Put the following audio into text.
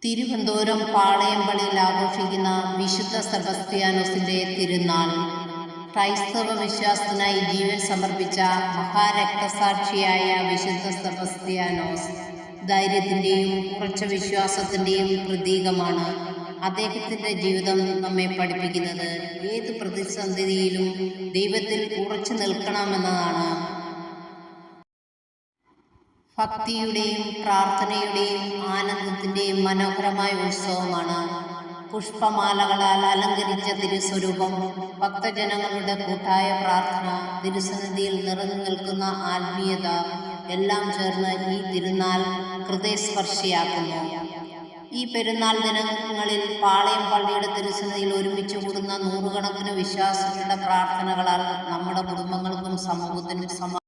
തിരുവനന്തപുരം പാളയംപള്ളിയിൽ ആഘോഷിക്കുന്ന വിശുദ്ധ സെബസ്ത്യാനോസിന്റെ തിരുനാൾ. ക്രൈസ്തവ വിശ്വാസത്തിനായി ജീവൻ സമർപ്പിച്ച മഹാരക്തസാക്ഷിയായ വിശുദ്ധ സെബസ്ത്യാനോസ് ധൈര്യത്തിൻ്റെയും ഉറച്ച വിശ്വാസത്തിൻ്റെയും പ്രതീകമാണ്. അദ്ദേഹത്തിൻ്റെ ജീവിതം നമ്മെ പഠിപ്പിക്കുന്നത് ഏത് പ്രതിസന്ധിയിലും ദൈവത്തിൽ ഉറച്ചു നിൽക്കണമെന്നതാണ്. ഭക്തിയുടെയും പ്രാർത്ഥനയുടെയും ആനന്ദത്തിൻ്റെയും മനോഹരമായ ഉത്സവമാണ്. പുഷ്പമാലകളാൽ അലങ്കരിച്ച തിരുസ്വരൂപം, ഭക്തജനങ്ങളുടെ കൂട്ടായ പ്രാർത്ഥന, തിരുസന്നിധിയിൽ നിറഞ്ഞു നിൽക്കുന്ന ആത്മീയത എല്ലാം ചേർന്ന് ഈ തിരുനാൾ ഹൃദയസ്പർശിയാക്കുന്നു. ഈ പെരുന്നാൾ ദിനങ്ങളിൽ പാളയം പള്ളിയുടെ തിരുസന്നിധിയിൽ ഒരുമിച്ച് കൂടുന്ന നൂറുകണക്കിന് വിശ്വാസികളുടെ പ്രാർത്ഥനകളാൽ നമ്മുടെ കുടുംബങ്ങൾക്കും സമൂഹത്തിനും